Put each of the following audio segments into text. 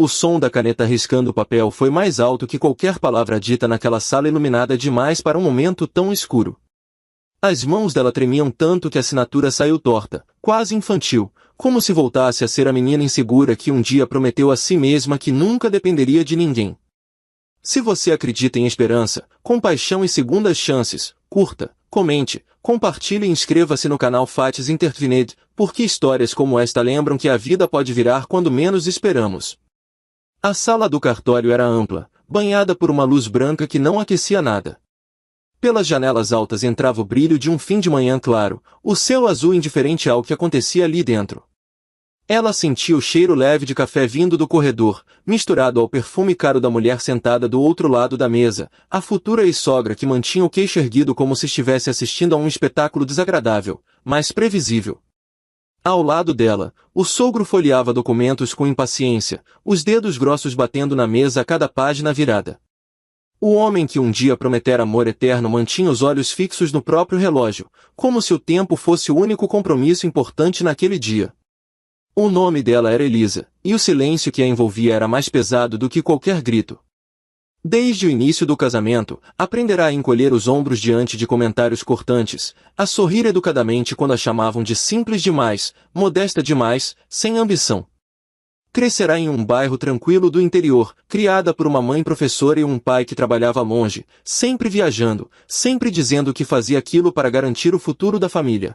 O som da caneta riscando o papel foi mais alto que qualquer palavra dita naquela sala iluminada demais para um momento tão escuro. As mãos dela tremiam tanto que a assinatura saiu torta, quase infantil, como se voltasse a ser a menina insegura que um dia prometeu a si mesma que nunca dependeria de ninguém. Se você acredita em esperança, compaixão e segundas chances, curta, comente, compartilhe e inscreva-se no canal Fates Intertvined, porque histórias como esta lembram que a vida pode virar quando menos esperamos. A sala do cartório era ampla, banhada por uma luz branca que não aquecia nada. Pelas janelas altas entrava o brilho de um fim de manhã claro, o céu azul indiferente ao que acontecia ali dentro. Ela sentia o cheiro leve de café vindo do corredor, misturado ao perfume caro da mulher sentada do outro lado da mesa, a futura ex-sogra que mantinha o queixo erguido como se estivesse assistindo a um espetáculo desagradável, mas previsível. Ao lado dela, o sogro folheava documentos com impaciência, os dedos grossos batendo na mesa a cada página virada. O homem que um dia prometera amor eterno mantinha os olhos fixos no próprio relógio, como se o tempo fosse o único compromisso importante naquele dia. O nome dela era Elisa, e o silêncio que a envolvia era mais pesado do que qualquer grito. Desde o início do casamento, aprenderá a encolher os ombros diante de comentários cortantes, a sorrir educadamente quando a chamavam de simples demais, modesta demais, sem ambição. Crescerá em um bairro tranquilo do interior, criada por uma mãe professora e um pai que trabalhava longe, sempre viajando, sempre dizendo que fazia aquilo para garantir o futuro da família.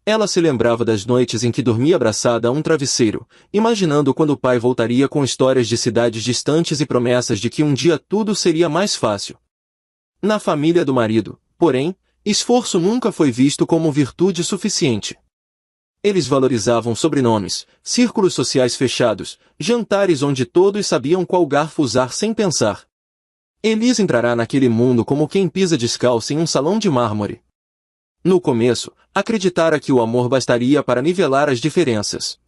Ela se lembrava das noites em que dormia abraçada a um travesseiro, imaginando quando o pai voltaria com histórias de cidades distantes e promessas de que um dia tudo seria mais fácil. Na família do marido, porém, esforço nunca foi visto como virtude suficiente. Eles valorizavam sobrenomes, círculos sociais fechados, jantares onde todos sabiam qual garfo usar sem pensar. Elisa entrará naquele mundo como quem pisa descalça em um salão de mármore. No começo, acreditara que o amor bastaria para nivelar as diferenças.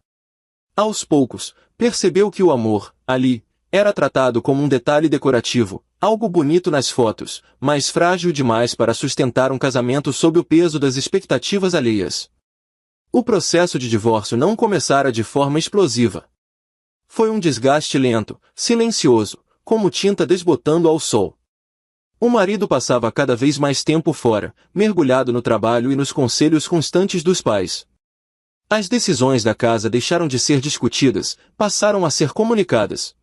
Aos poucos, percebeu que o amor, ali, era tratado como um detalhe decorativo, algo bonito nas fotos, mas frágil demais para sustentar um casamento sob o peso das expectativas alheias. O processo de divórcio não começara de forma explosiva. Foi um desgaste lento, silencioso, como tinta desbotando ao sol. O marido passava cada vez mais tempo fora, mergulhado no trabalho e nos conselhos constantes dos pais. As decisões da casa deixaram de ser discutidas, passaram a ser comunicadas.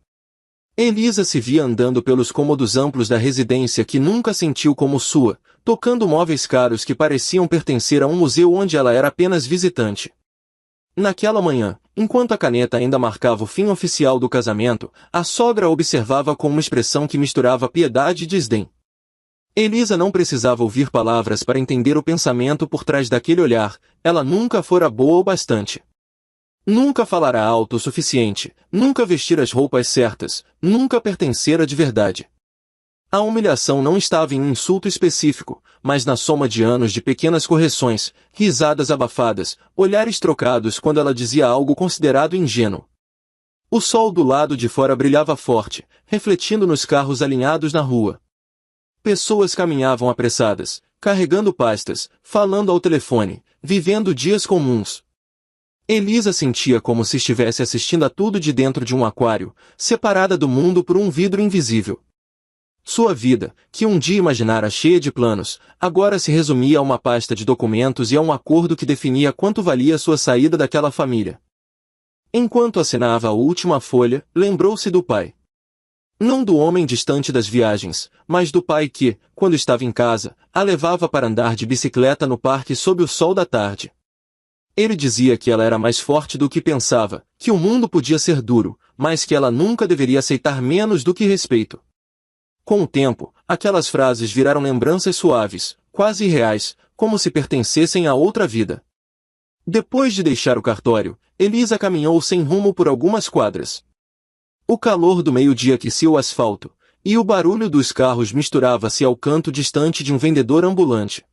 Elisa se via andando pelos cômodos amplos da residência que nunca sentiu como sua, tocando móveis caros que pareciam pertencer a um museu onde ela era apenas visitante. Naquela manhã, enquanto a caneta ainda marcava o fim oficial do casamento, a sogra a observava com uma expressão que misturava piedade e desdém. Elisa não precisava ouvir palavras para entender o pensamento por trás daquele olhar, ela nunca fora boa o bastante. Nunca falara alto o suficiente, nunca vestir as roupas certas, nunca pertencera de verdade. A humilhação não estava em um insulto específico, mas na soma de anos de pequenas correções, risadas abafadas, olhares trocados quando ela dizia algo considerado ingênuo. O sol do lado de fora brilhava forte, refletindo nos carros alinhados na rua. Pessoas caminhavam apressadas, carregando pastas, falando ao telefone, vivendo dias comuns. Elisa sentia como se estivesse assistindo a tudo de dentro de um aquário, separada do mundo por um vidro invisível. Sua vida, que um dia imaginara cheia de planos, agora se resumia a uma pasta de documentos e a um acordo que definia quanto valia sua saída daquela família. Enquanto assinava a última folha, lembrou-se do pai. Não do homem distante das viagens, mas do pai que, quando estava em casa, a levava para andar de bicicleta no parque sob o sol da tarde. Ele dizia que ela era mais forte do que pensava, que o mundo podia ser duro, mas que ela nunca deveria aceitar menos do que respeito. Com o tempo, aquelas frases viraram lembranças suaves, quase irreais, como se pertencessem a outra vida. Depois de deixar o cartório, Elisa caminhou sem rumo por algumas quadras. O calor do meio-dia aquecia o asfalto, e o barulho dos carros misturava-se ao canto distante de um vendedor ambulante.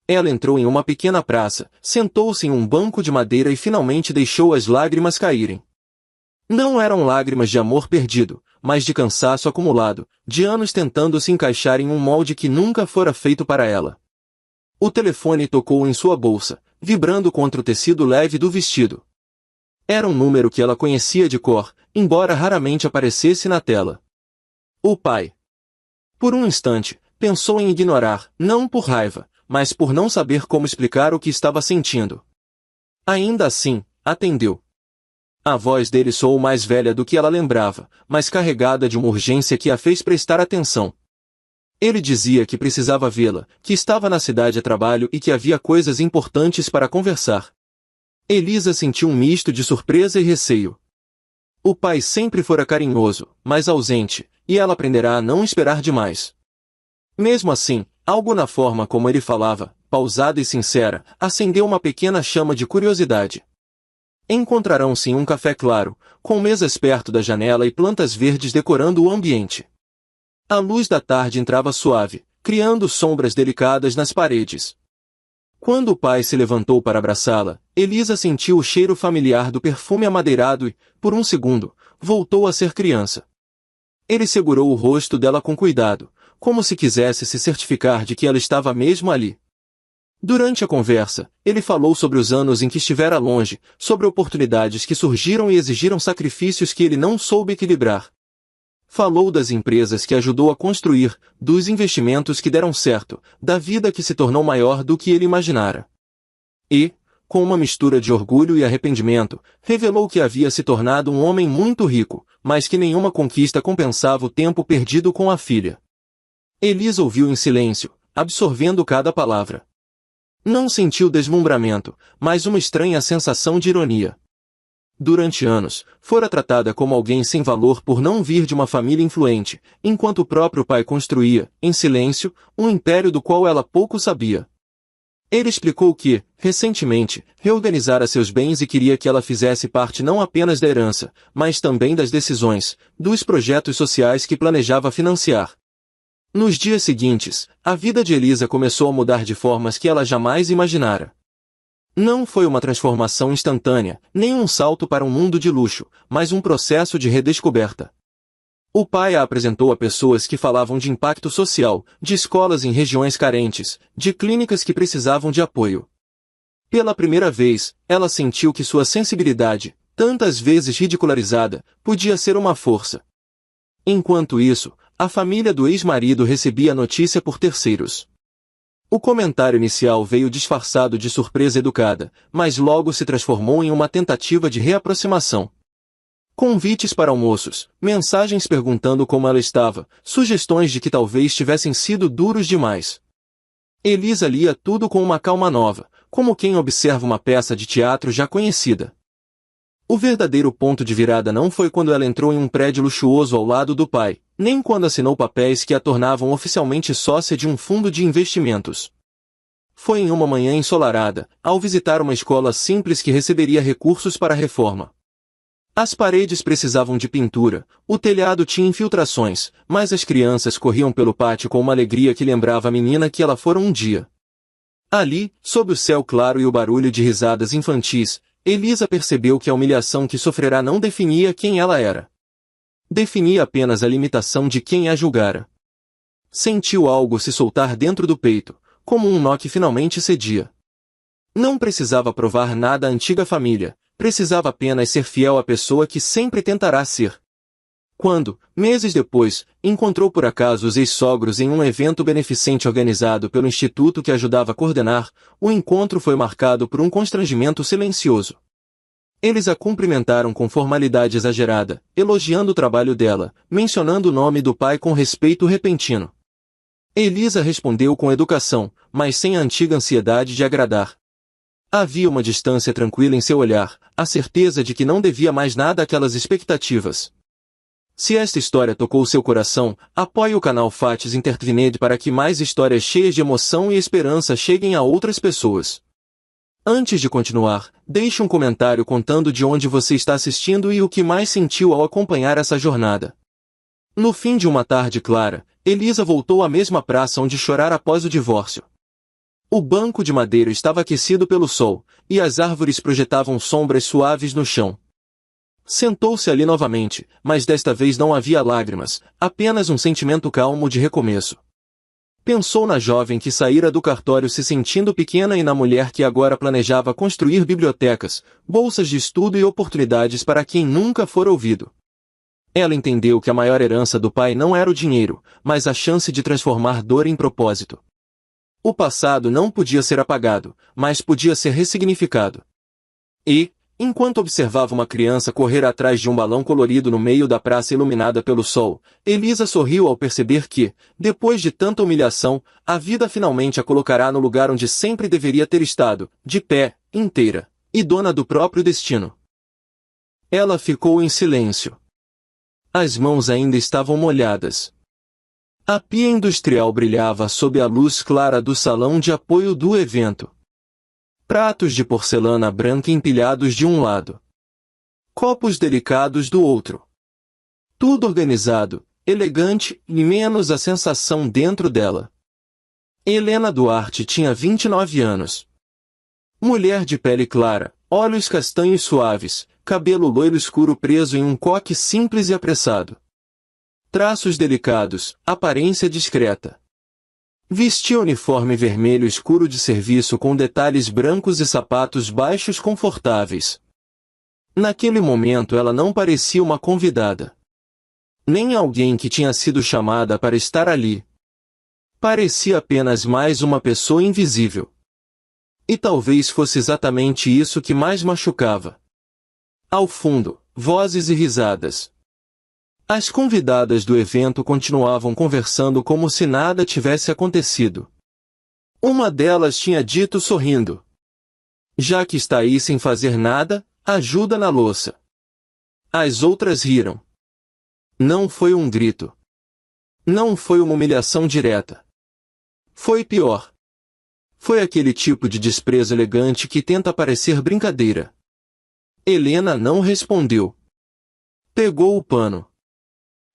Ela entrou em uma pequena praça, sentou-se em um banco de madeira e finalmente deixou as lágrimas caírem. Não eram lágrimas de amor perdido, mas de cansaço acumulado, de anos tentando se encaixar em um molde que nunca fora feito para ela. O telefone tocou em sua bolsa, vibrando contra o tecido leve do vestido. Era um número que ela conhecia de cor, embora raramente aparecesse na tela. O pai. Por um instante, pensou em ignorar, não por raiva, mas por não saber como explicar o que estava sentindo. Ainda assim, atendeu. A voz dele soou mais velha do que ela lembrava, mas carregada de uma urgência que a fez prestar atenção. Ele dizia que precisava vê-la, que estava na cidade a trabalho e que havia coisas importantes para conversar. Elisa sentiu um misto de surpresa e receio. O pai sempre fora carinhoso, mas ausente, e ela aprenderá a não esperar demais. Mesmo assim, algo na forma como ele falava, pausada e sincera, acendeu uma pequena chama de curiosidade. Encontrarão-se em um café claro, com mesas perto da janela e plantas verdes decorando o ambiente. A luz da tarde entrava suave, criando sombras delicadas nas paredes. Quando o pai se levantou para abraçá-la, Elisa sentiu o cheiro familiar do perfume amadeirado e, por um segundo, voltou a ser criança. Ele segurou o rosto dela com cuidado, como se quisesse se certificar de que ela estava mesmo ali. Durante a conversa, ele falou sobre os anos em que estivera longe, sobre oportunidades que surgiram e exigiram sacrifícios que ele não soube equilibrar. Falou das empresas que ajudou a construir, dos investimentos que deram certo, da vida que se tornou maior do que ele imaginara. E, com uma mistura de orgulho e arrependimento, revelou que havia se tornado um homem muito rico, mas que nenhuma conquista compensava o tempo perdido com a filha. Elisa ouviu em silêncio, absorvendo cada palavra. Não sentiu deslumbramento, mas uma estranha sensação de ironia. Durante anos, fora tratada como alguém sem valor por não vir de uma família influente, enquanto o próprio pai construía, em silêncio, um império do qual ela pouco sabia. Ele explicou que, recentemente, reorganizara seus bens e queria que ela fizesse parte não apenas da herança, mas também das decisões, dos projetos sociais que planejava financiar. Nos dias seguintes, a vida de Elisa começou a mudar de formas que ela jamais imaginara. Não foi uma transformação instantânea, nem um salto para um mundo de luxo, mas um processo de redescoberta. O pai a apresentou a pessoas que falavam de impacto social, de escolas em regiões carentes, de clínicas que precisavam de apoio. Pela primeira vez, ela sentiu que sua sensibilidade, tantas vezes ridicularizada, podia ser uma força. Enquanto isso, a família do ex-marido recebia a notícia por terceiros. O comentário inicial veio disfarçado de surpresa educada, mas logo se transformou em uma tentativa de reaproximação. Convites para almoços, mensagens perguntando como ela estava, sugestões de que talvez tivessem sido duros demais. Elisa lia tudo com uma calma nova, como quem observa uma peça de teatro já conhecida. O verdadeiro ponto de virada não foi quando ela entrou em um prédio luxuoso ao lado do pai, nem quando assinou papéis que a tornavam oficialmente sócia de um fundo de investimentos. Foi em uma manhã ensolarada, ao visitar uma escola simples que receberia recursos para a reforma. As paredes precisavam de pintura, o telhado tinha infiltrações, mas as crianças corriam pelo pátio com uma alegria que lembrava a menina que ela fora um dia. Ali, sob o céu claro e o barulho de risadas infantis, Elisa percebeu que a humilhação que sofrerá não definia quem ela era. Definia apenas a limitação de quem a julgara. Sentiu algo se soltar dentro do peito, como um nó que finalmente cedia. Não precisava provar nada à antiga família, precisava apenas ser fiel à pessoa que sempre tentará ser. Quando, meses depois, encontrou por acaso os ex-sogros em um evento beneficente organizado pelo instituto que ajudava a coordenar, o encontro foi marcado por um constrangimento silencioso. Eles a cumprimentaram com formalidade exagerada, elogiando o trabalho dela, mencionando o nome do pai com respeito repentino. Elisa respondeu com educação, mas sem a antiga ansiedade de agradar. Havia uma distância tranquila em seu olhar, a certeza de que não devia mais nada àquelas expectativas. Se esta história tocou seu coração, apoie o canal Fatis Intertvined para que mais histórias cheias de emoção e esperança cheguem a outras pessoas. Antes de continuar, deixe um comentário contando de onde você está assistindo e o que mais sentiu ao acompanhar essa jornada. No fim de uma tarde clara, Elisa voltou à mesma praça onde chorara após o divórcio. O banco de madeira estava aquecido pelo sol, e as árvores projetavam sombras suaves no chão. Sentou-se ali novamente, mas desta vez não havia lágrimas, apenas um sentimento calmo de recomeço. Pensou na jovem que saíra do cartório se sentindo pequena e na mulher que agora planejava construir bibliotecas, bolsas de estudo e oportunidades para quem nunca fora ouvido. Ela entendeu que a maior herança do pai não era o dinheiro, mas a chance de transformar dor em propósito. O passado não podia ser apagado, mas podia ser ressignificado. E, enquanto observava uma criança correr atrás de um balão colorido no meio da praça iluminada pelo sol, Elisa sorriu ao perceber que, depois de tanta humilhação, a vida finalmente a colocará no lugar onde sempre deveria ter estado, de pé, inteira, e dona do próprio destino. Ela ficou em silêncio. As mãos ainda estavam molhadas. A pia industrial brilhava sob a luz clara do salão de apoio do evento. Pratos de porcelana branca empilhados de um lado. Copos delicados do outro. Tudo organizado, elegante, e menos a sensação dentro dela. Helena Duarte tinha 29 anos. Mulher de pele clara, olhos castanhos suaves, cabelo loiro escuro preso em um coque simples e apressado. Traços delicados, aparência discreta. Vestia uniforme vermelho escuro de serviço com detalhes brancos e sapatos baixos confortáveis. Naquele momento ela não parecia uma convidada. Nem alguém que tinha sido chamada para estar ali. Parecia apenas mais uma pessoa invisível. E talvez fosse exatamente isso que mais machucava. Ao fundo, vozes e risadas. As convidadas do evento continuavam conversando como se nada tivesse acontecido. Uma delas tinha dito sorrindo: "Já que está aí sem fazer nada, ajuda na louça." As outras riram. Não foi um grito. Não foi uma humilhação direta. Foi pior. Foi aquele tipo de desprezo elegante que tenta parecer brincadeira. Helena não respondeu. Pegou o pano.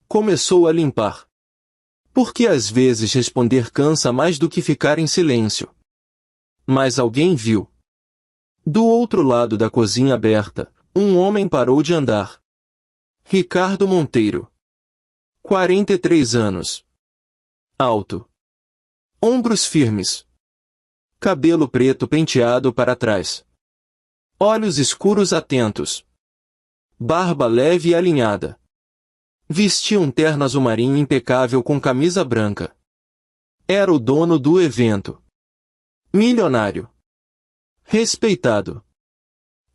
Começou a limpar. Porque às vezes responder cansa mais do que ficar em silêncio. Mas alguém viu. Do outro lado da cozinha aberta, um homem parou de andar. Ricardo Monteiro. 43 anos. Alto. Ombros firmes. Cabelo preto penteado para trás. Olhos escuros atentos. Barba leve e alinhada. Vestia um terno azul marinho impecável com camisa branca. Era o dono do evento. Milionário. Respeitado.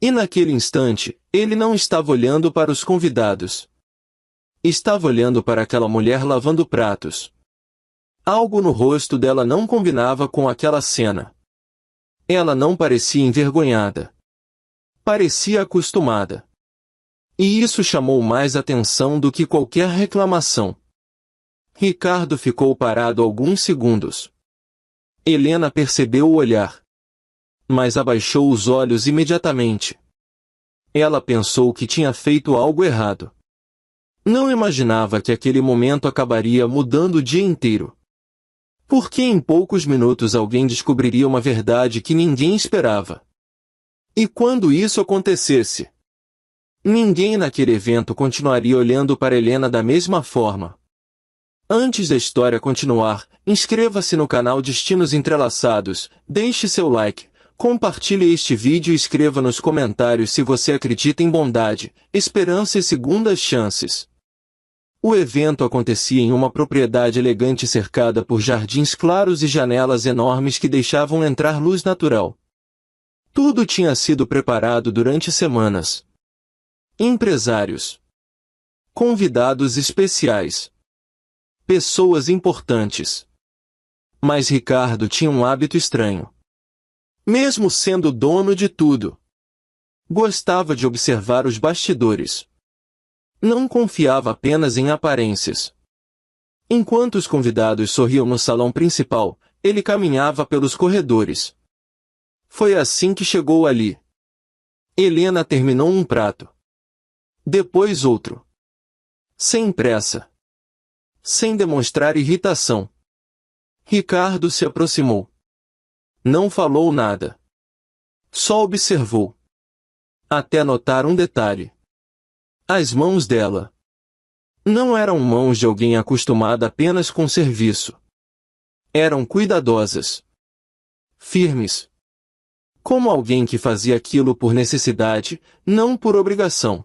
E naquele instante, ele não estava olhando para os convidados. Estava olhando para aquela mulher lavando pratos. Algo no rosto dela não combinava com aquela cena. Ela não parecia envergonhada. Parecia acostumada. E isso chamou mais atenção do que qualquer reclamação. Ricardo ficou parado alguns segundos. Helena percebeu o olhar. Mas abaixou os olhos imediatamente. Ela pensou que tinha feito algo errado. Não imaginava que aquele momento acabaria mudando o dia inteiro. Porque em poucos minutos alguém descobriria uma verdade que ninguém esperava. E quando isso acontecesse, ninguém naquele evento continuaria olhando para Helena da mesma forma. Antes da história continuar, inscreva-se no canal Destinos Entrelaçados, deixe seu like, compartilhe este vídeo e escreva nos comentários se você acredita em bondade, esperança e segundas chances. O evento acontecia em uma propriedade elegante cercada por jardins claros e janelas enormes que deixavam entrar luz natural. Tudo tinha sido preparado durante semanas. Empresários. Convidados especiais. Pessoas importantes. Mas Ricardo tinha um hábito estranho. Mesmo sendo dono de tudo, gostava de observar os bastidores. Não confiava apenas em aparências. Enquanto os convidados sorriam no salão principal, ele caminhava pelos corredores. Foi assim que chegou ali. Helena terminou um prato. Depois outro. Sem pressa. Sem demonstrar irritação. Ricardo se aproximou. Não falou nada. Só observou. Até notar um detalhe. As mãos dela. Não eram mãos de alguém acostumada apenas com serviço. Eram cuidadosas. Firmes. Como alguém que fazia aquilo por necessidade, não por obrigação.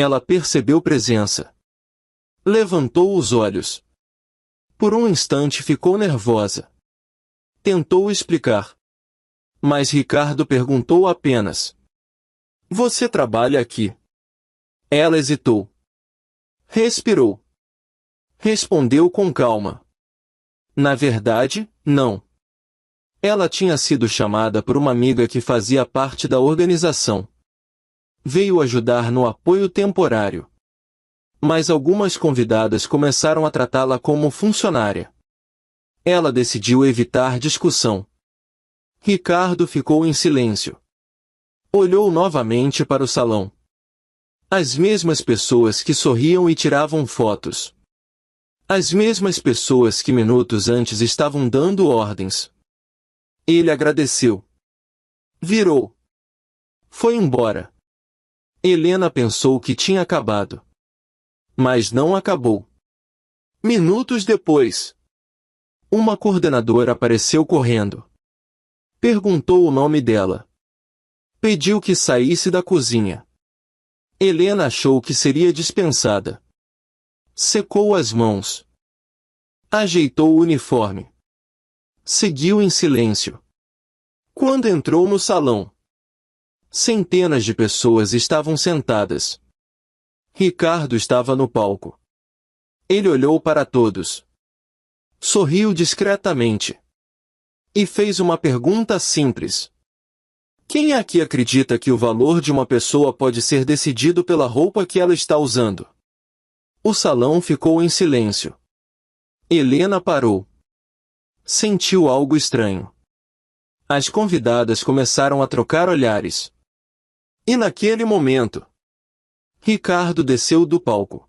Ela percebeu presença. Levantou os olhos. Por um instante ficou nervosa. Tentou explicar. Mas Ricardo perguntou apenas: "Você trabalha aqui?" Ela hesitou. Respirou. Respondeu com calma: "Na verdade, não." Ela tinha sido chamada por uma amiga que fazia parte da organização. Veio ajudar no apoio temporário. Mas algumas convidadas começaram a tratá-la como funcionária. Ela decidiu evitar discussão. Ricardo ficou em silêncio. Olhou novamente para o salão. As mesmas pessoas que sorriam e tiravam fotos. As mesmas pessoas que minutos antes estavam dando ordens. Ele agradeceu. Virou. Foi embora. Helena pensou que tinha acabado. Mas não acabou. Minutos depois, uma coordenadora apareceu correndo. Perguntou o nome dela. Pediu que saísse da cozinha. Helena achou que seria dispensada. Secou as mãos. Ajeitou o uniforme. Seguiu em silêncio. Quando entrou no salão, centenas de pessoas estavam sentadas. Ricardo estava no palco. Ele olhou para todos. Sorriu discretamente. E fez uma pergunta simples. Quem aqui acredita que o valor de uma pessoa pode ser decidido pela roupa que ela está usando? O salão ficou em silêncio. Helena parou. Sentiu algo estranho. As convidadas começaram a trocar olhares. E naquele momento, Ricardo desceu do palco.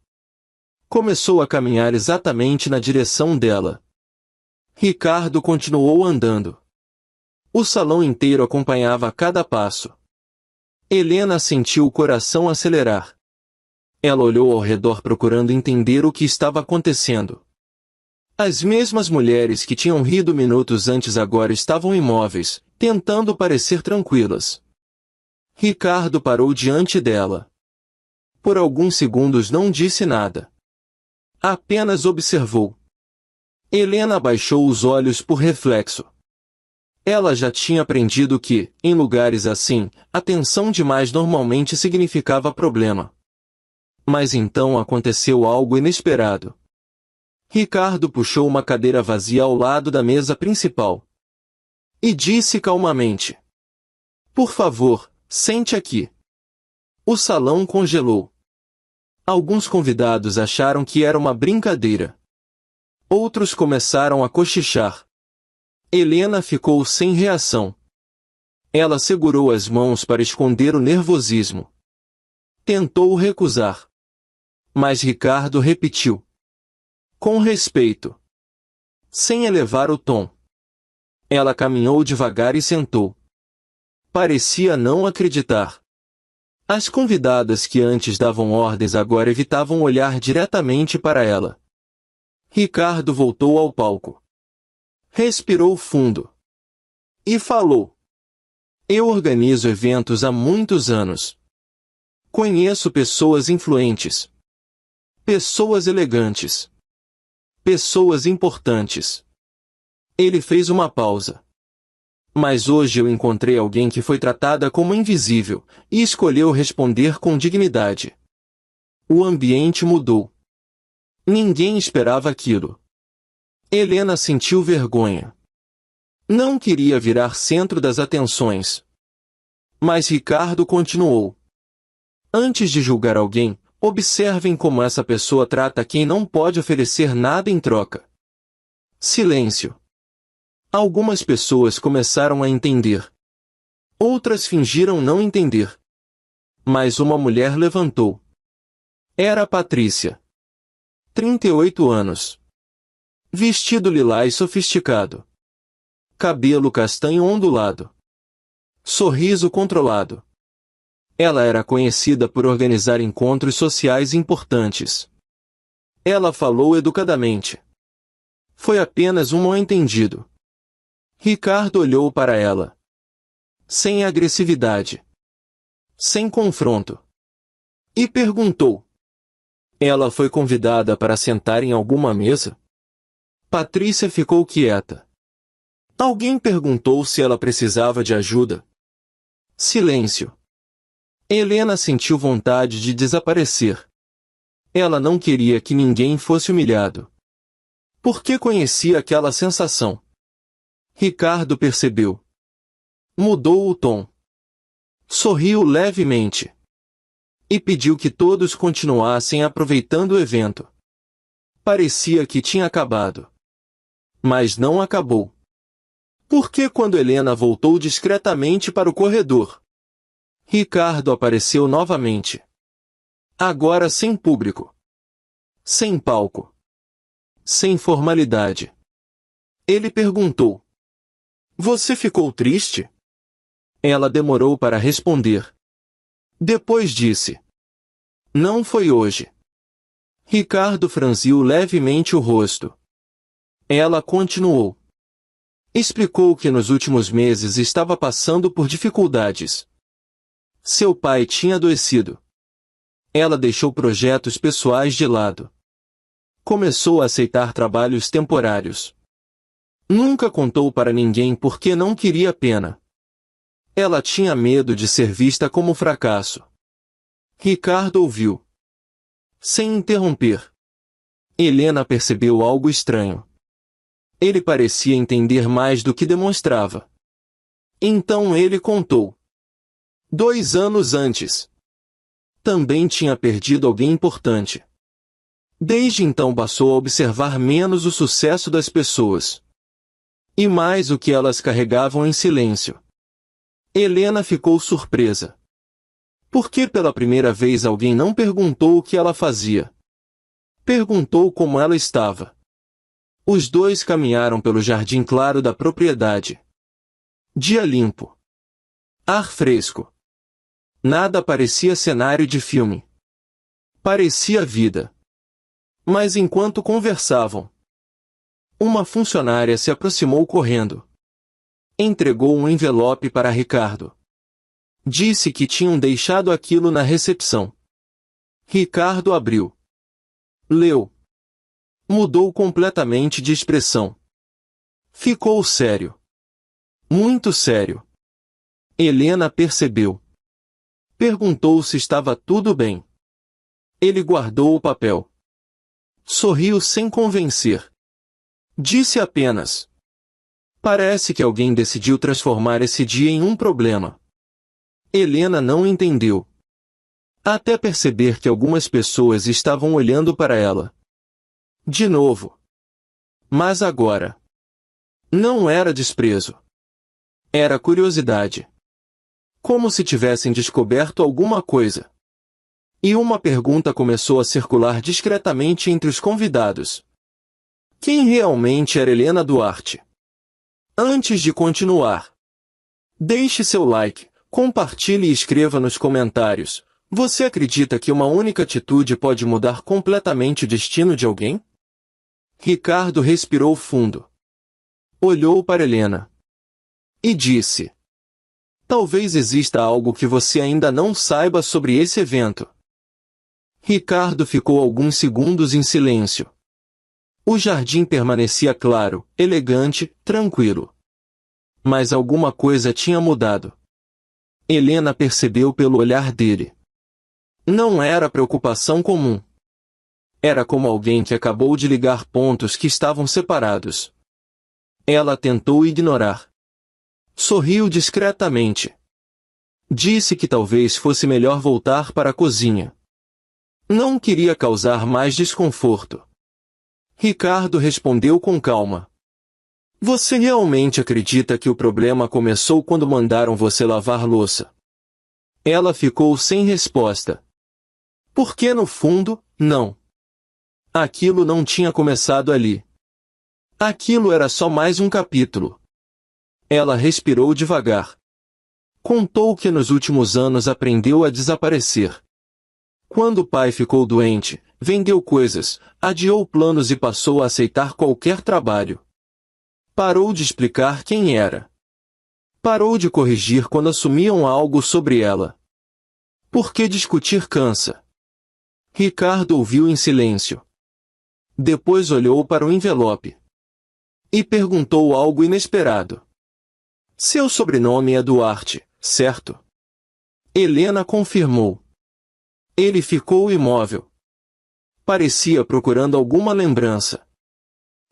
Começou a caminhar exatamente na direção dela. Ricardo continuou andando. O salão inteiro acompanhava cada passo. Helena sentiu o coração acelerar. Ela olhou ao redor procurando entender o que estava acontecendo. As mesmas mulheres que tinham rido minutos antes agora estavam imóveis, tentando parecer tranquilas. Ricardo parou diante dela. Por alguns segundos não disse nada. Apenas observou. Helena abaixou os olhos por reflexo. Ela já tinha aprendido que, em lugares assim, atenção demais normalmente significava problema. Mas então aconteceu algo inesperado. Ricardo puxou uma cadeira vazia ao lado da mesa principal. E disse calmamente: "Por favor, sente aqui." O salão congelou. Alguns convidados acharam que era uma brincadeira. Outros começaram a cochichar. Helena ficou sem reação. Ela segurou as mãos para esconder o nervosismo. Tentou recusar. Mas Ricardo repetiu. Com respeito. Sem elevar o tom. Ela caminhou devagar e sentou. Parecia não acreditar. As convidadas que antes davam ordens agora evitavam olhar diretamente para ela. Ricardo voltou ao palco. Respirou fundo. E falou: "Eu organizo eventos há muitos anos. Conheço pessoas influentes. Pessoas elegantes. Pessoas importantes." Ele fez uma pausa. "Mas hoje eu encontrei alguém que foi tratada como invisível, e escolheu responder com dignidade." O ambiente mudou. Ninguém esperava aquilo. Helena sentiu vergonha. Não queria virar centro das atenções. Mas Ricardo continuou. "Antes de julgar alguém, observem como essa pessoa trata quem não pode oferecer nada em troca." Silêncio. Algumas pessoas começaram a entender. Outras fingiram não entender. Mas uma mulher levantou. Era Patrícia. 38 anos. Vestido lilás sofisticado. Cabelo castanho ondulado. Sorriso controlado. Ela era conhecida por organizar encontros sociais importantes. Ela falou educadamente. Foi apenas um mal-entendido. Ricardo olhou para ela. Sem agressividade. Sem confronto. E perguntou: ela foi convidada para sentar em alguma mesa? Patrícia ficou quieta. Alguém perguntou se ela precisava de ajuda. Silêncio. Helena sentiu vontade de desaparecer. Ela não queria que ninguém fosse humilhado. Porque conhecia aquela sensação. Ricardo percebeu. Mudou o tom. Sorriu levemente. E pediu que todos continuassem aproveitando o evento. Parecia que tinha acabado. Mas não acabou. Porque quando Helena voltou discretamente para o corredor, Ricardo apareceu novamente. Agora sem público. Sem palco. Sem formalidade. Ele perguntou: você ficou triste? Ela demorou para responder. Depois disse: não foi hoje. Ricardo franziu levemente o rosto. Ela continuou. Explicou que nos últimos meses estava passando por dificuldades. Seu pai tinha adoecido. Ela deixou projetos pessoais de lado. Começou a aceitar trabalhos temporários. Nunca contou para ninguém porque não queria pena. Ela tinha medo de ser vista como fracasso. Ricardo ouviu. Sem interromper. Helena percebeu algo estranho. Ele parecia entender mais do que demonstrava. Então ele contou. 2 anos antes. Também tinha perdido alguém importante. Desde então passou a observar menos o sucesso das pessoas. E mais o que elas carregavam em silêncio. Helena ficou surpresa. Porque pela primeira vez alguém não perguntou o que ela fazia. Perguntou como ela estava. Os dois caminharam pelo jardim claro da propriedade. Dia limpo. Ar fresco. Nada parecia cenário de filme. Parecia vida. Mas enquanto conversavam, uma funcionária se aproximou correndo. Entregou um envelope para Ricardo. Disse que tinham deixado aquilo na recepção. Ricardo abriu. Leu. Mudou completamente de expressão. Ficou sério. Muito sério. Helena percebeu. Perguntou se estava tudo bem. Ele guardou o papel. Sorriu sem convencer. Disse apenas: parece que alguém decidiu transformar esse dia em um problema. Helena não entendeu. Até perceber que algumas pessoas estavam olhando para ela. De novo. Mas agora. Não era desprezo. Era curiosidade. Como se tivessem descoberto alguma coisa. E uma pergunta começou a circular discretamente entre os convidados. Quem realmente era Helena Duarte? Antes de continuar, deixe seu like, compartilhe e escreva nos comentários. Você acredita que uma única atitude pode mudar completamente o destino de alguém? Ricardo respirou fundo. Olhou para Helena. E disse: talvez exista algo que você ainda não saiba sobre esse evento. Ricardo ficou alguns segundos em silêncio. O jardim permanecia claro, elegante, tranquilo. Mas alguma coisa tinha mudado. Helena percebeu pelo olhar dele. Não era preocupação comum. Era como alguém que acabou de ligar pontos que estavam separados. Ela tentou ignorar. Sorriu discretamente. Disse que talvez fosse melhor voltar para a cozinha. Não queria causar mais desconforto. Ricardo respondeu com calma. Você realmente acredita que o problema começou quando mandaram você lavar louça? Ela ficou sem resposta. Porque no fundo, não. Aquilo não tinha começado ali. Aquilo era só mais um capítulo. Ela respirou devagar. Contou que nos últimos anos aprendeu a desaparecer. Quando o pai ficou doente, vendeu coisas, adiou planos e passou a aceitar qualquer trabalho. Parou de explicar quem era. Parou de corrigir quando assumiam algo sobre ela. Por que discutir cansa? Ricardo ouviu em silêncio. Depois olhou para o envelope. E perguntou algo inesperado. Seu sobrenome é Duarte, certo? Helena confirmou. Ele ficou imóvel. Parecia procurando alguma lembrança.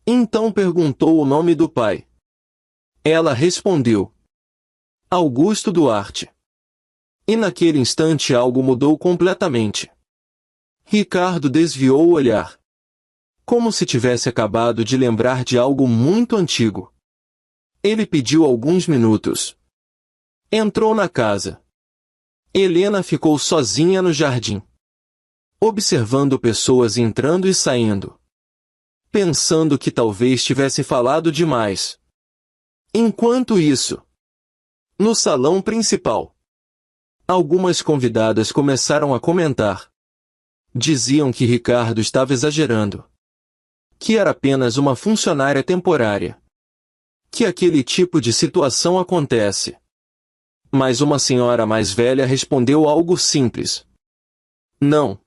Então perguntou o nome do pai. Ela respondeu. Augusto Duarte. E naquele instante algo mudou completamente. Ricardo desviou o olhar. Como se tivesse acabado de lembrar de algo muito antigo. Ele pediu alguns minutos. Entrou na casa. Helena ficou sozinha no jardim, observando pessoas entrando e saindo, pensando que talvez tivesse falado demais. Enquanto isso, no salão principal, algumas convidadas começaram a comentar. Diziam que Ricardo estava exagerando, que era apenas uma funcionária temporária, que aquele tipo de situação acontece. Mas uma senhora mais velha respondeu algo simples. Não.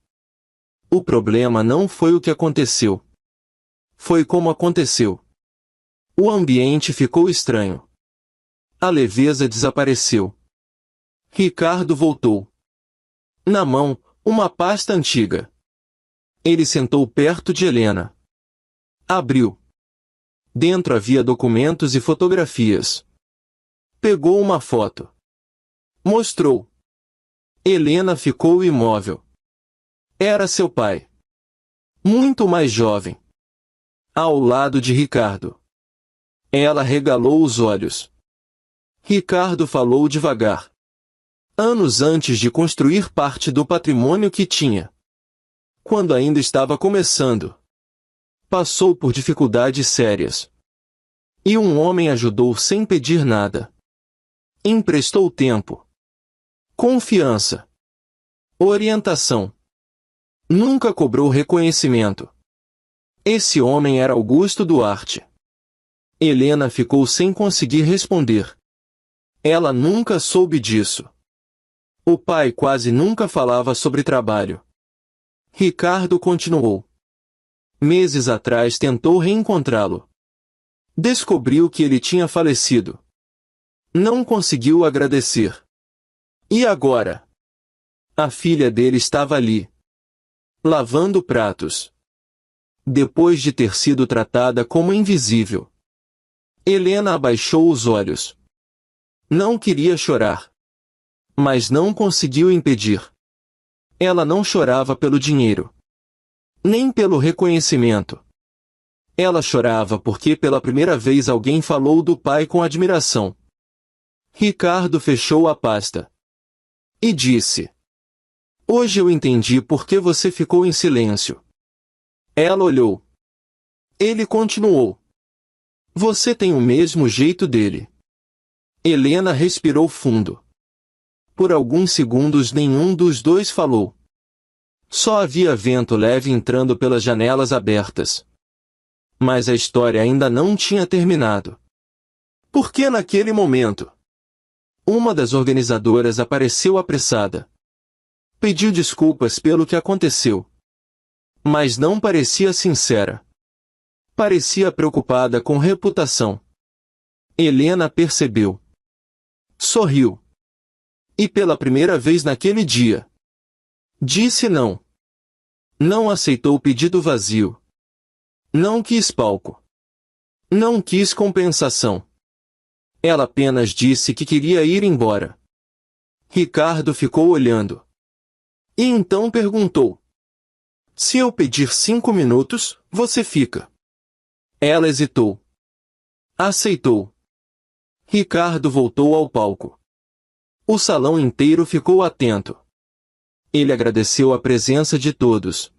O problema não foi o que aconteceu. Foi como aconteceu. O ambiente ficou estranho. A leveza desapareceu. Ricardo voltou. Na mão, uma pasta antiga. Ele sentou perto de Helena. Abriu. Dentro havia documentos e fotografias. Pegou uma foto. Mostrou. Helena ficou imóvel. Era seu pai. Muito mais jovem. Ao lado de Ricardo. Ela regalou os olhos. Ricardo falou devagar. Anos antes de construir parte do patrimônio que tinha. Quando ainda estava começando. Passou por dificuldades sérias. E um homem ajudou sem pedir nada. Emprestou tempo. Confiança. Orientação. Nunca cobrou reconhecimento. Esse homem era Augusto Duarte. Helena ficou sem conseguir responder. Ela nunca soube disso. O pai quase nunca falava sobre trabalho. Ricardo continuou. Meses atrás tentou reencontrá-lo. Descobriu que ele tinha falecido. Não conseguiu agradecer. E agora? A filha dele estava ali, lavando pratos. Depois de ter sido tratada como invisível. Helena abaixou os olhos. Não queria chorar. Mas não conseguiu impedir. Ela não chorava pelo dinheiro. Nem pelo reconhecimento. Ela chorava porque pela primeira vez alguém falou do pai com admiração. Ricardo fechou a pasta. E disse. Hoje eu entendi por que você ficou em silêncio. Ela olhou. Ele continuou. Você tem o mesmo jeito dele. Helena respirou fundo. Por alguns segundos nenhum dos dois falou. Só havia vento leve entrando pelas janelas abertas. Mas a história ainda não tinha terminado. Porque naquele momento, uma das organizadoras apareceu apressada. Pediu desculpas pelo que aconteceu. Mas não parecia sincera. Parecia preocupada com reputação. Helena percebeu. Sorriu. E pela primeira vez naquele dia, disse não. Não aceitou o pedido vazio. Não quis palco. Não quis compensação. Ela apenas disse que queria ir embora. Ricardo ficou olhando. E então perguntou. Se eu pedir 5 minutos, você fica. Ela hesitou. Aceitou. Ricardo voltou ao palco. O salão inteiro ficou atento. Ele agradeceu a presença de todos.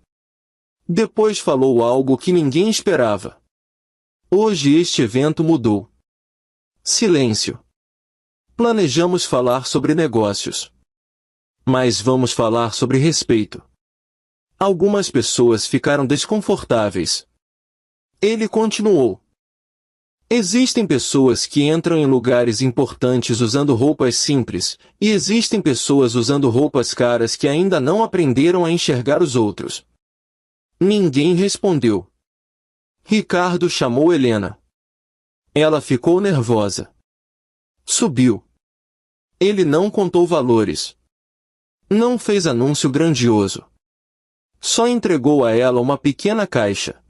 Depois falou algo que ninguém esperava. Hoje este evento mudou. Silêncio. Planejamos falar sobre negócios. Mas vamos falar sobre respeito. Algumas pessoas ficaram desconfortáveis. Ele continuou. Existem pessoas que entram em lugares importantes usando roupas simples, e existem pessoas usando roupas caras que ainda não aprenderam a enxergar os outros. Ninguém respondeu. Ricardo chamou Helena. Ela ficou nervosa. Subiu. Ele não contou valores. Não fez anúncio grandioso. Só entregou a ela uma pequena caixa.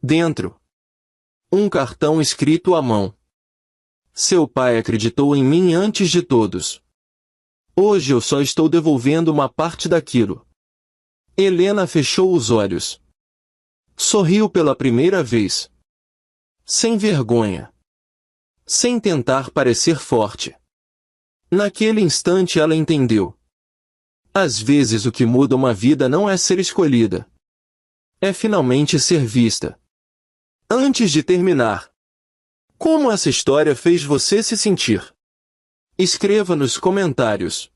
Dentro, um cartão escrito à mão. Seu pai acreditou em mim antes de todos. Hoje eu só estou devolvendo uma parte daquilo. Helena fechou os olhos. Sorriu pela primeira vez. Sem vergonha. Sem tentar parecer forte. Naquele instante ela entendeu. Às vezes o que muda uma vida não é ser escolhida. É finalmente ser vista. Antes de terminar, como essa história fez você se sentir? Escreva nos comentários.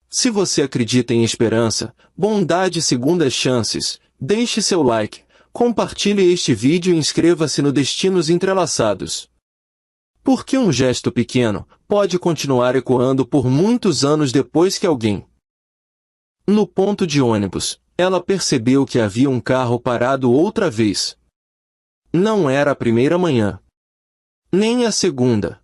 Se você acredita em esperança, bondade e segundas chances, deixe seu like, compartilhe este vídeo e inscreva-se no Destinos Entrelaçados. Porque um gesto pequeno pode continuar ecoando por muitos anos depois que alguém... No ponto de ônibus, ela percebeu que havia um carro parado outra vez. Não era a primeira manhã. Nem a segunda.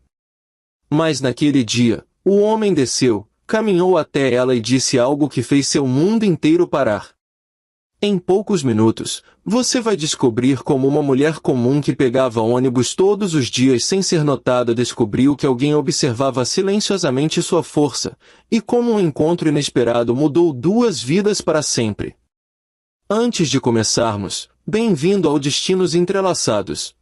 Mas naquele dia, o homem desceu, caminhou até ela e disse algo que fez seu mundo inteiro parar. Em poucos minutos, você vai descobrir como uma mulher comum que pegava ônibus todos os dias sem ser notada descobriu que alguém observava silenciosamente sua força, e como um encontro inesperado mudou duas vidas para sempre. Antes de começarmos, bem-vindo ao Destinos Entrelaçados.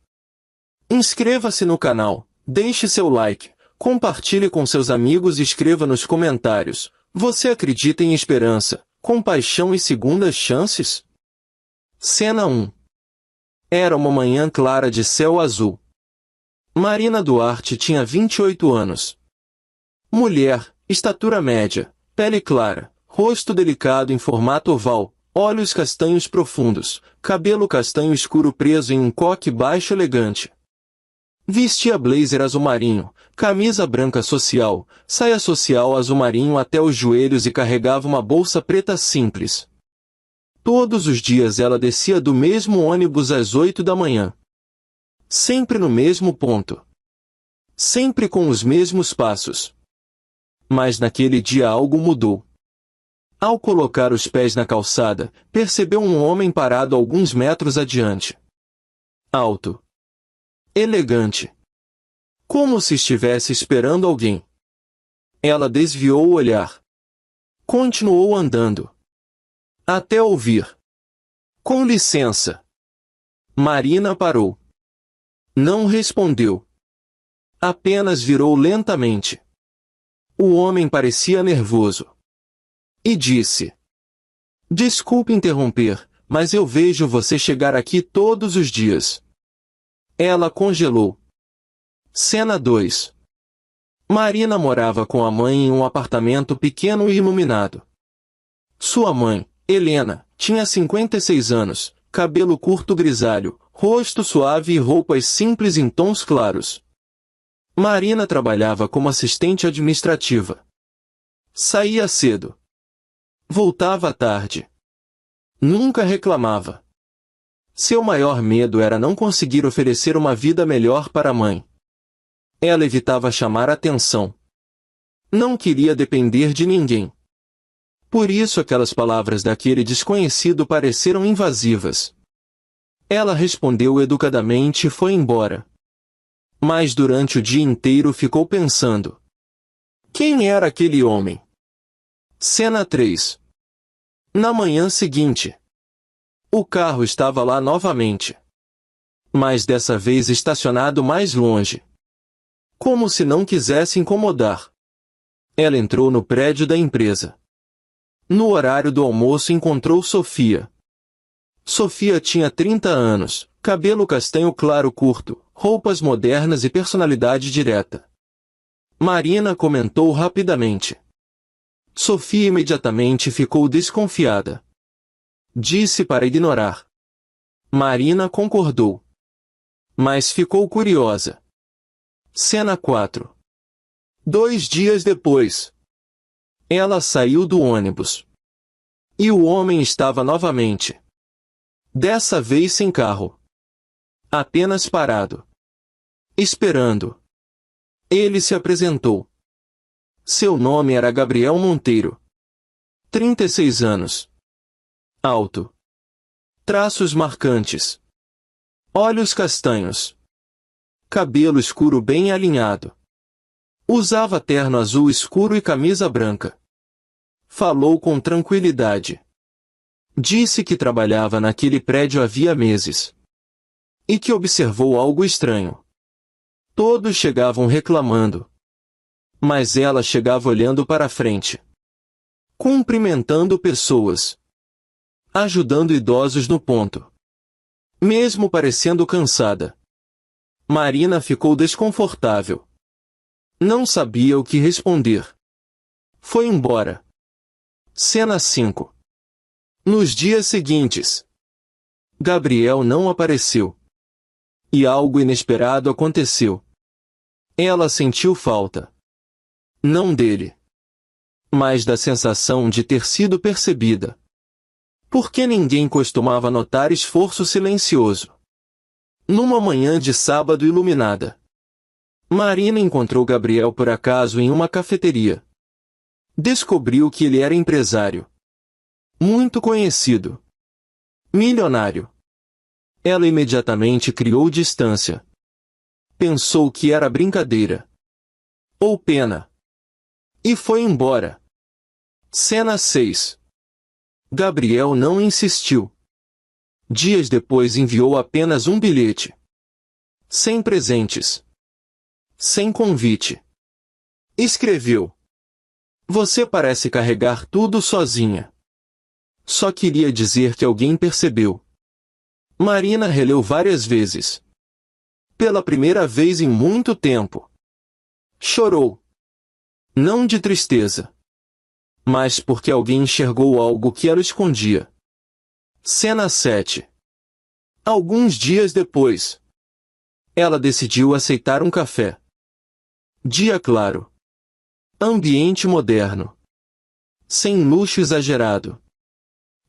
Inscreva-se no canal, deixe seu like, compartilhe com seus amigos e escreva nos comentários, você acredita em esperança, compaixão e segundas chances? Cena 1. Era uma manhã clara de céu azul. Marina Duarte tinha 28 anos. Mulher, estatura média, pele clara, rosto delicado em formato oval, olhos castanhos profundos, cabelo castanho escuro preso em um coque baixo elegante. Vestia blazer azul marinho, camisa branca social, saia social azul marinho até os joelhos e carregava uma bolsa preta simples. Todos os dias ela descia do mesmo ônibus às 8 da manhã. Sempre no mesmo ponto. Sempre com os mesmos passos. Mas naquele dia algo mudou. Ao colocar os pés na calçada, percebeu um homem parado alguns metros adiante. Alto. Elegante. Como se estivesse esperando alguém. Ela desviou o olhar. Continuou andando. Até ouvir. Com licença. Marina parou. Não respondeu. Apenas virou lentamente. O homem parecia nervoso. E disse: Desculpe interromper, mas eu vejo você chegar aqui todos os dias. Ela congelou. Cena 2. Marina morava com a mãe em um apartamento pequeno e iluminado. Sua mãe, Helena, tinha 56 anos, cabelo curto grisalho, rosto suave e roupas simples em tons claros. Marina trabalhava como assistente administrativa. Saía cedo. Voltava à tarde. Nunca reclamava. Seu maior medo era não conseguir oferecer uma vida melhor para a mãe. Ela evitava chamar atenção. Não queria depender de ninguém. Por isso aquelas palavras daquele desconhecido pareceram invasivas. Ela respondeu educadamente e foi embora. Mas durante o dia inteiro ficou pensando. Quem era aquele homem? Cena 3. Na manhã seguinte. O carro estava lá novamente. Mas dessa vez estacionado mais longe. Como se não quisesse incomodar. Ela entrou no prédio da empresa. No horário do almoço encontrou Sofia. Sofia tinha 30 anos, cabelo castanho claro curto, roupas modernas e personalidade direta. Marina comentou rapidamente. Sofia imediatamente ficou desconfiada. Disse para ignorar. Marina concordou. mas ficou curiosa. Cena 4. 2 dias depois. Ela saiu do ônibus. E o homem estava novamente. Dessa vez sem carro. Apenas parado. Esperando. Ele se apresentou. Seu nome era Gabriel Monteiro. 36 anos. Alto. Traços marcantes. Olhos castanhos. Cabelo escuro bem alinhado. Usava terno azul escuro e camisa branca. Falou com tranquilidade. Disse que trabalhava naquele prédio havia meses. E que observou algo estranho. Todos chegavam reclamando. Mas ela chegava olhando para frente. Cumprimentando pessoas. Ajudando idosos no ponto. Mesmo parecendo cansada. Marina ficou desconfortável. Não sabia o que responder. Foi embora. Cena 5. Nos dias seguintes. Gabriel não apareceu. E algo inesperado aconteceu. Ela sentiu falta. Não dele. Mas da sensação de ter sido percebida. Porque ninguém costumava notar esforço silencioso. Numa manhã de sábado iluminada. Marina encontrou Gabriel por acaso em uma cafeteria. Descobriu que ele era empresário. Muito conhecido. Milionário. Ela imediatamente criou distância. Pensou que era brincadeira. Ou pena. E foi embora. Cena 6. Gabriel não insistiu. Dias depois enviou apenas um bilhete. Sem presentes. Sem convite. Escreveu. Você parece carregar tudo sozinha. Só queria dizer que alguém percebeu. Marina releu várias vezes. Pela primeira vez em muito tempo. Chorou. Não de tristeza. Mas porque alguém enxergou algo que ela escondia. Cena 7. Alguns dias depois. Ela decidiu aceitar um café. Dia claro. Ambiente moderno. Sem luxo exagerado.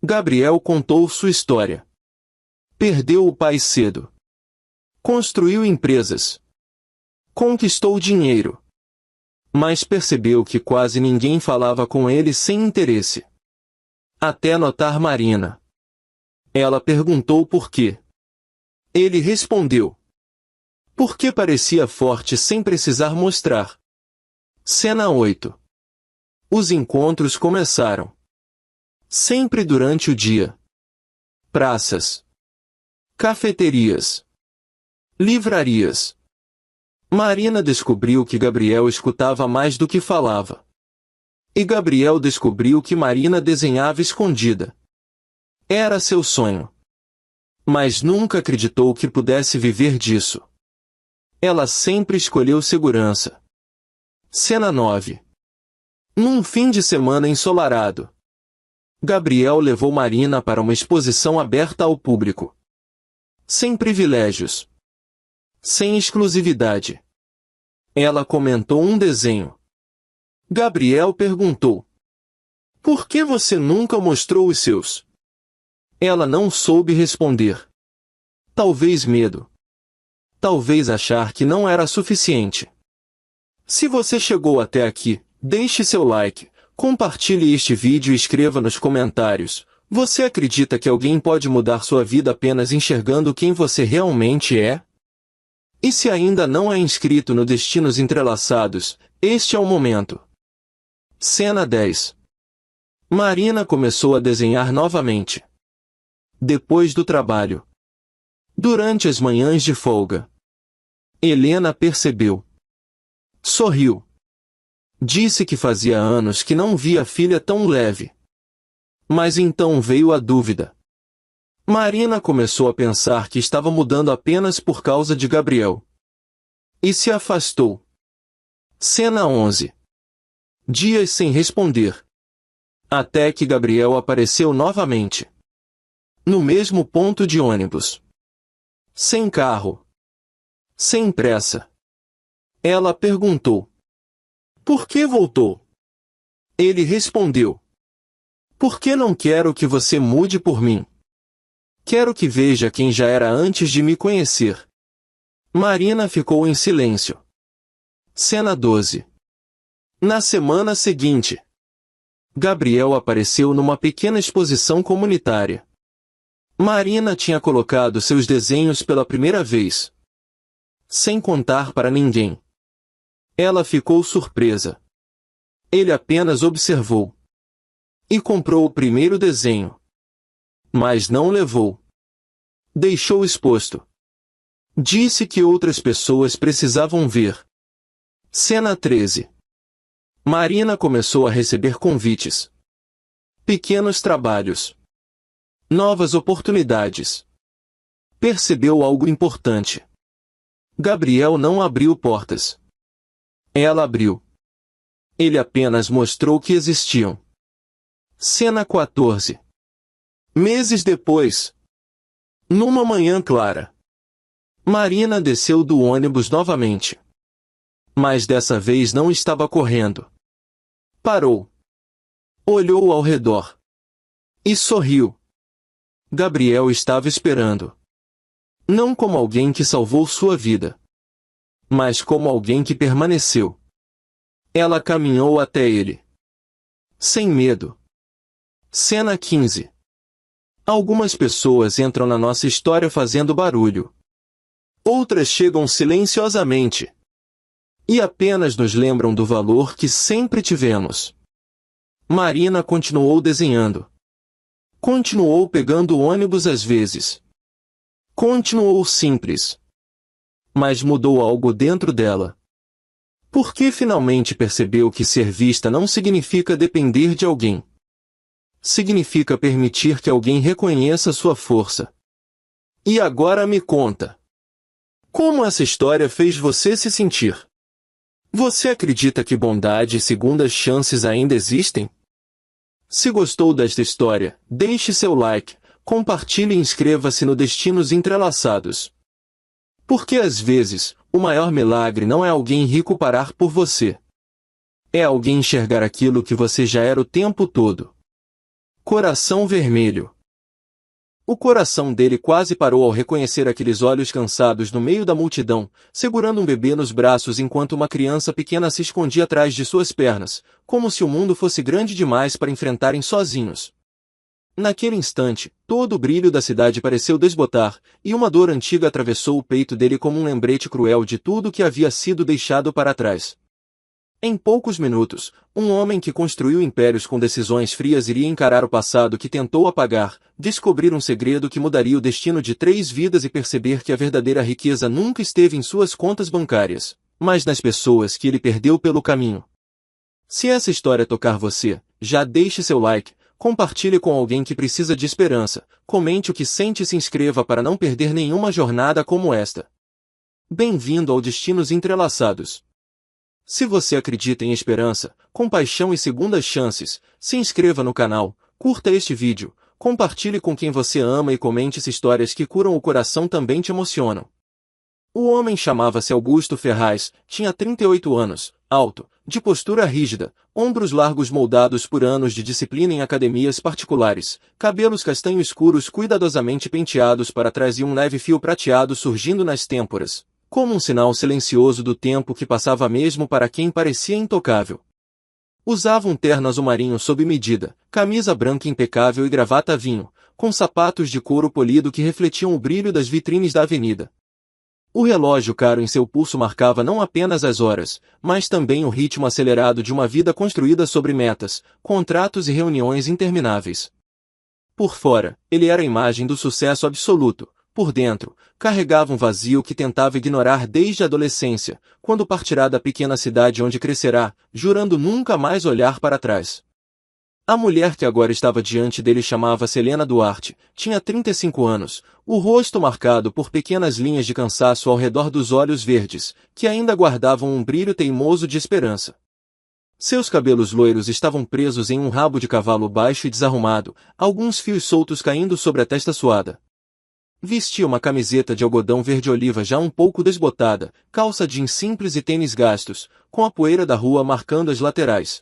Gabriel contou sua história. Perdeu o pai cedo. Construiu empresas. Conquistou dinheiro. Mas percebeu que quase ninguém falava com ele sem interesse. Até notar Marina. Ela perguntou por quê. Ele respondeu. Porque parecia forte sem precisar mostrar. Cena 8. Os encontros começaram. Sempre durante o dia. Praças. Cafeterias. Livrarias. Marina descobriu que Gabriel escutava mais do que falava. E Gabriel descobriu que Marina desenhava escondida. Era seu sonho. Mas nunca acreditou que pudesse viver disso. Ela sempre escolheu segurança. Cena 9. Num fim de semana ensolarado. Gabriel levou Marina para uma exposição aberta ao público. Sem privilégios. Sem exclusividade. Ela comentou um desenho. Gabriel perguntou. Por que você nunca mostrou os seus? Ela não soube responder. Talvez medo. Talvez achar que não era suficiente. Se você chegou até aqui, deixe seu like, compartilhe este vídeo e escreva nos comentários. Você acredita que alguém pode mudar sua vida apenas enxergando quem você realmente é? E se ainda não é inscrito no Destinos Entrelaçados, este é o momento. Cena 10. Marina começou a desenhar novamente. Depois do trabalho. Durante as manhãs de folga. Helena percebeu. Sorriu. Disse que fazia anos que não via a filha tão leve. Mas então veio a dúvida. Marina começou a pensar que estava mudando apenas por causa de Gabriel. E se afastou. Cena 11. Dias sem responder. Até que Gabriel apareceu novamente. No mesmo ponto de ônibus. Sem carro. sem pressa. Ela perguntou: por que voltou? Ele respondeu: porque não quero que você mude por mim. Quero que veja quem já era antes de me conhecer. Marina ficou em silêncio. Cena 12. Na semana seguinte, Gabriel apareceu numa pequena exposição comunitária. Marina tinha colocado seus desenhos pela primeira vez, sem contar para ninguém. Ela ficou surpresa. Ele apenas observou e comprou o primeiro desenho, mas não levou. Deixou exposto. Disse que outras pessoas precisavam ver. Cena 13. Marina começou a receber convites. Pequenos trabalhos. Novas oportunidades. Percebeu algo importante. Gabriel não abriu portas. Ela abriu. Ele apenas mostrou que existiam. Cena 14. Meses depois. Numa manhã clara, Marina desceu do ônibus novamente. Mas dessa vez não estava correndo. Parou. Olhou ao redor. E sorriu. Gabriel estava esperando. Não como alguém que salvou sua vida, mas como alguém que permaneceu. Ela caminhou até ele, sem medo. Cena 15. Algumas pessoas entram na nossa história fazendo barulho. Outras chegam silenciosamente e apenas nos lembram do valor que sempre tivemos. Marina continuou desenhando. Continuou pegando o ônibus às vezes. Continuou simples. Mas mudou algo dentro dela. Porque finalmente percebeu que ser vista não significa depender de alguém. Significa permitir que alguém reconheça sua força. E agora me conta. Como essa história fez você se sentir? Você acredita que bondade e segundas chances ainda existem? Se gostou desta história, deixe seu like, compartilhe e inscreva-se no Destinos Entrelaçados. Porque às vezes, o maior milagre não é alguém rico parar por você. É alguém enxergar aquilo que você já era o tempo todo. Coração Vermelho. O coração dele quase parou ao reconhecer aqueles olhos cansados no meio da multidão, segurando um bebê nos braços enquanto uma criança pequena se escondia atrás de suas pernas, como se o mundo fosse grande demais para enfrentarem sozinhos. Naquele instante, todo o brilho da cidade pareceu desbotar, e uma dor antiga atravessou o peito dele como um lembrete cruel de tudo que havia sido deixado para trás. Em poucos minutos, um homem que construiu impérios com decisões frias iria encarar o passado que tentou apagar, descobrir um segredo que mudaria o destino de 3 vidas e perceber que a verdadeira riqueza nunca esteve em suas contas bancárias, mas nas pessoas que ele perdeu pelo caminho. Se essa história tocar você, já deixe seu like, compartilhe com alguém que precisa de esperança, comente o que sente e se inscreva para não perder nenhuma jornada como esta. Bem-vindo ao Destinos Entrelaçados. Se você acredita em esperança, compaixão e segundas chances, se inscreva no canal, curta este vídeo, compartilhe com quem você ama e comente se histórias que curam o coração também te emocionam. O homem chamava-se Augusto Ferraz, tinha 38 anos, alto, de postura rígida, ombros largos moldados por anos de disciplina em academias particulares, cabelos castanho escuros cuidadosamente penteados para trás e um leve fio prateado surgindo nas têmporas, como um sinal silencioso do tempo que passava mesmo para quem parecia intocável. Usava um terno azul marinho sob medida, camisa branca impecável e gravata vinho, com sapatos de couro polido que refletiam o brilho das vitrines da avenida. O relógio caro em seu pulso marcava não apenas as horas, mas também o ritmo acelerado de uma vida construída sobre metas, contratos e reuniões intermináveis. Por fora, ele era a imagem do sucesso absoluto. Por dentro, carregava um vazio que tentava ignorar desde a adolescência, quando partirá da pequena cidade onde crescerá, jurando nunca mais olhar para trás. A mulher que agora estava diante dele chamava-se Helena Duarte, tinha 35 anos, o rosto marcado por pequenas linhas de cansaço ao redor dos olhos verdes, que ainda guardavam um brilho teimoso de esperança. Seus cabelos loiros estavam presos em um rabo de cavalo baixo e desarrumado, alguns fios soltos caindo sobre a testa suada. Vestia uma camiseta de algodão verde-oliva já um pouco desbotada, calça jeans simples e tênis gastos, com a poeira da rua marcando as laterais.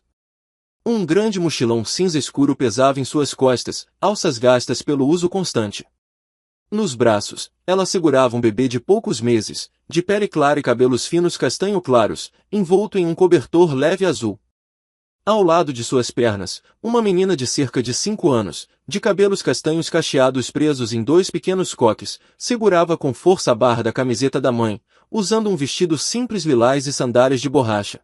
Um grande mochilão cinza escuro pesava em suas costas, alças gastas pelo uso constante. Nos braços, ela segurava um bebê de poucos meses, de pele clara e cabelos finos castanho claros, envolto em um cobertor leve azul. Ao lado de suas pernas, uma menina de cerca de 5 anos, de cabelos castanhos cacheados presos em 2 pequenos coques, segurava com força a barra da camiseta da mãe, usando um vestido simples lilás e sandálias de borracha.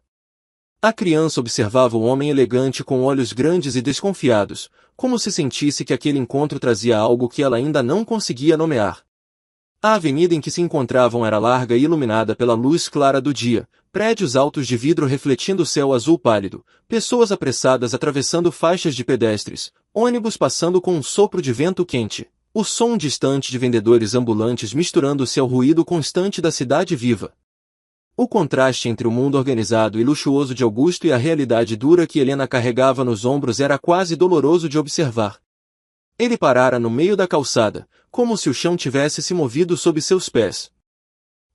A criança observava o homem elegante com olhos grandes e desconfiados, como se sentisse que aquele encontro trazia algo que ela ainda não conseguia nomear. A avenida em que se encontravam era larga e iluminada pela luz clara do dia, prédios altos de vidro refletindo o céu azul pálido, pessoas apressadas atravessando faixas de pedestres, ônibus passando com um sopro de vento quente, o som distante de vendedores ambulantes misturando-se ao ruído constante da cidade viva. O contraste entre o mundo organizado e luxuoso de Augusto e a realidade dura que Helena carregava nos ombros era quase doloroso de observar. Ele parara no meio da calçada, como se o chão tivesse se movido sob seus pés.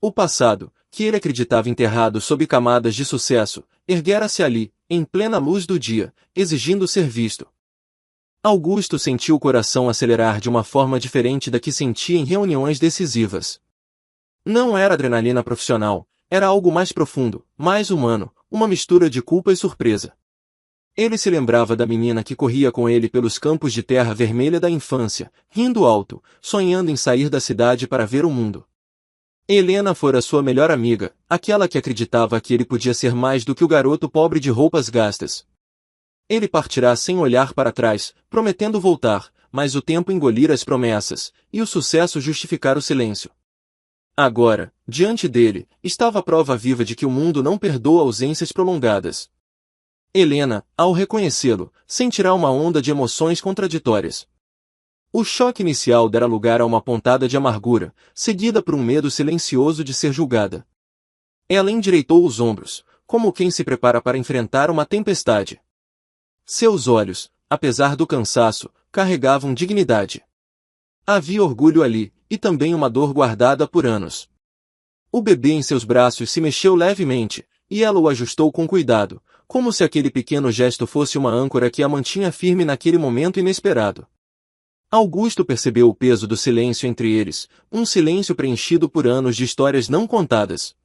O passado, que ele acreditava enterrado sob camadas de sucesso, erguera-se ali, em plena luz do dia, exigindo ser visto. Augusto sentiu o coração acelerar de uma forma diferente da que sentia em reuniões decisivas. Não era adrenalina profissional, era algo mais profundo, mais humano, uma mistura de culpa e surpresa. Ele se lembrava da menina que corria com ele pelos campos de terra vermelha da infância, rindo alto, sonhando em sair da cidade para ver o mundo. Helena fora sua melhor amiga, aquela que acreditava que ele podia ser mais do que o garoto pobre de roupas gastas. Ele partirá sem olhar para trás, prometendo voltar, mas o tempo engolir as promessas, e o sucesso justificar o silêncio. Agora, diante dele, estava a prova viva de que o mundo não perdoa ausências prolongadas. Helena, ao reconhecê-lo, sentirá uma onda de emoções contraditórias. O choque inicial dera lugar a uma pontada de amargura, seguida por um medo silencioso de ser julgada. Ela endireitou os ombros, como quem se prepara para enfrentar uma tempestade. Seus olhos, apesar do cansaço, carregavam dignidade. Havia orgulho ali, e também uma dor guardada por anos. O bebê em seus braços se mexeu levemente, e ela o ajustou com cuidado, como se aquele pequeno gesto fosse uma âncora que a mantinha firme naquele momento inesperado. Augusto percebeu o peso do silêncio entre eles, um silêncio preenchido por anos de histórias não contadas.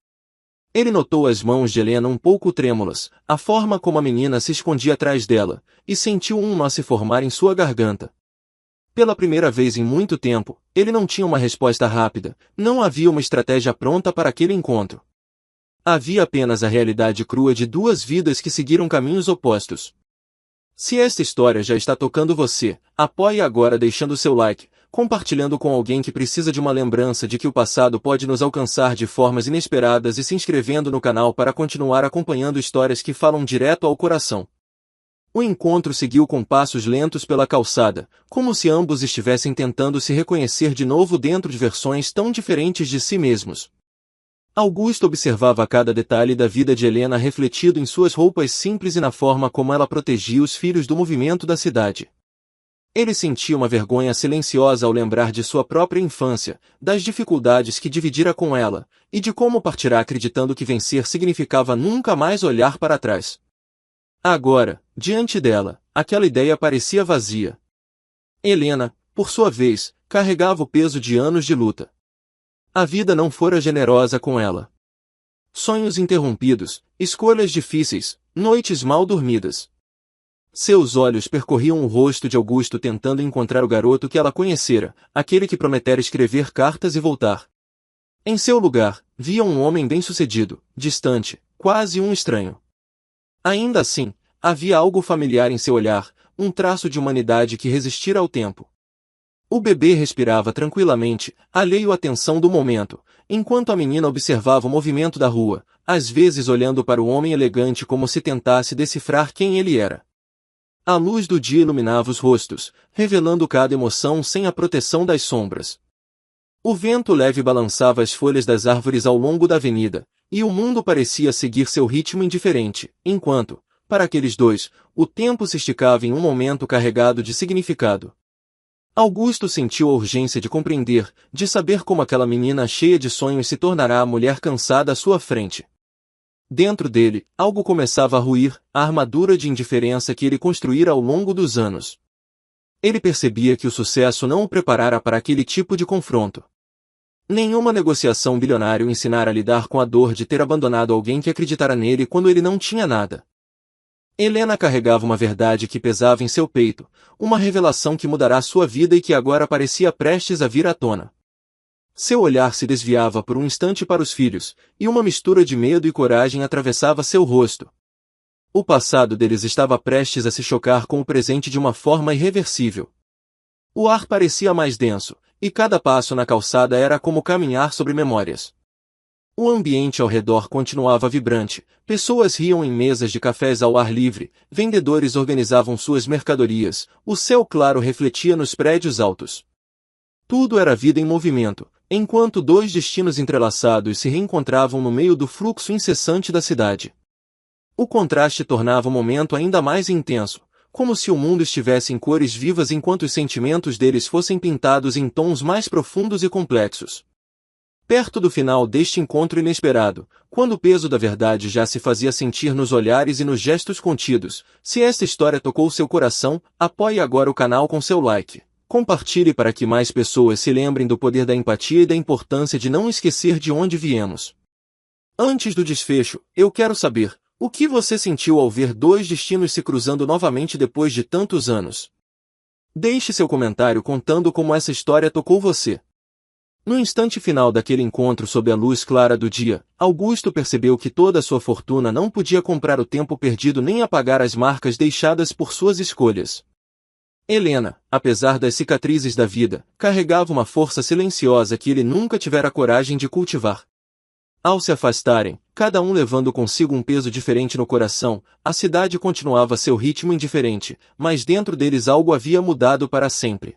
Ele notou as mãos de Helena um pouco trêmulas, a forma como a menina se escondia atrás dela, e sentiu um nó se formar em sua garganta. Pela primeira vez em muito tempo, ele não tinha uma resposta rápida, não havia uma estratégia pronta para aquele encontro. Havia apenas a realidade crua de duas vidas que seguiram caminhos opostos. Se esta história já está tocando você, apoie agora deixando seu like, compartilhando com alguém que precisa de uma lembrança de que o passado pode nos alcançar de formas inesperadas e se inscrevendo no canal para continuar acompanhando histórias que falam direto ao coração. O encontro seguiu com passos lentos pela calçada, como se ambos estivessem tentando se reconhecer de novo dentro de versões tão diferentes de si mesmos. Augusto observava cada detalhe da vida de Helena refletido em suas roupas simples e na forma como ela protegia os filhos do movimento da cidade. Ele sentia uma vergonha silenciosa ao lembrar de sua própria infância, das dificuldades que dividira com ela, e de como partirá acreditando que vencer significava nunca mais olhar para trás. Agora, diante dela, aquela ideia parecia vazia. Helena, por sua vez, carregava o peso de anos de luta. A vida não fora generosa com ela. Sonhos interrompidos, escolhas difíceis, noites mal dormidas. Seus olhos percorriam o rosto de Augusto tentando encontrar o garoto que ela conhecera, aquele que prometera escrever cartas e voltar. Em seu lugar, via um homem bem-sucedido, distante, quase um estranho. Ainda assim, havia algo familiar em seu olhar, um traço de humanidade que resistira ao tempo. O bebê respirava tranquilamente, alheio à tensão do momento, enquanto a menina observava o movimento da rua, às vezes olhando para o homem elegante como se tentasse decifrar quem ele era. A luz do dia iluminava os rostos, revelando cada emoção sem a proteção das sombras. O vento leve balançava as folhas das árvores ao longo da avenida, e o mundo parecia seguir seu ritmo indiferente, enquanto, para aqueles dois, o tempo se esticava em um momento carregado de significado. Augusto sentiu a urgência de compreender, de saber como aquela menina cheia de sonhos se tornará a mulher cansada à sua frente. Dentro dele, algo começava a ruir, a armadura de indiferença que ele construíra ao longo dos anos. Ele percebia que o sucesso não o preparara para aquele tipo de confronto. Nenhuma negociação bilionária o ensinara a lidar com a dor de ter abandonado alguém que acreditara nele quando ele não tinha nada. Helena carregava uma verdade que pesava em seu peito, uma revelação que mudará sua vida e que agora parecia prestes a vir à tona. Seu olhar se desviava por um instante para os filhos, e uma mistura de medo e coragem atravessava seu rosto. O passado deles estava prestes a se chocar com o presente de uma forma irreversível. O ar parecia mais denso, e cada passo na calçada era como caminhar sobre memórias. O ambiente ao redor continuava vibrante, pessoas riam em mesas de cafés ao ar livre, vendedores organizavam suas mercadorias, o céu claro refletia nos prédios altos. Tudo era vida em movimento, enquanto dois destinos entrelaçados se reencontravam no meio do fluxo incessante da cidade. O contraste tornava o momento ainda mais intenso, como se o mundo estivesse em cores vivas enquanto os sentimentos deles fossem pintados em tons mais profundos e complexos. Perto do final deste encontro inesperado, quando o peso da verdade já se fazia sentir nos olhares e nos gestos contidos, se esta história tocou seu coração, apoie agora o canal com seu like. Compartilhe para que mais pessoas se lembrem do poder da empatia e da importância de não esquecer de onde viemos. Antes do desfecho, eu quero saber, o que você sentiu ao ver dois destinos se cruzando novamente depois de tantos anos? Deixe seu comentário contando como essa história tocou você. No instante final daquele encontro sob a luz clara do dia, Augusto percebeu que toda a sua fortuna não podia comprar o tempo perdido nem apagar as marcas deixadas por suas escolhas. Helena, apesar das cicatrizes da vida, carregava uma força silenciosa que ele nunca tivera coragem de cultivar. Ao se afastarem, cada um levando consigo um peso diferente no coração, a cidade continuava seu ritmo indiferente, mas dentro deles algo havia mudado para sempre.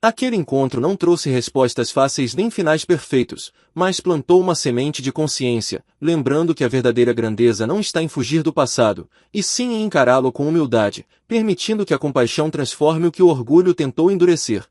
Aquele encontro não trouxe respostas fáceis nem finais perfeitos, mas plantou uma semente de consciência, lembrando que a verdadeira grandeza não está em fugir do passado, e sim em encará-lo com humildade, permitindo que a compaixão transforme o que o orgulho tentou endurecer.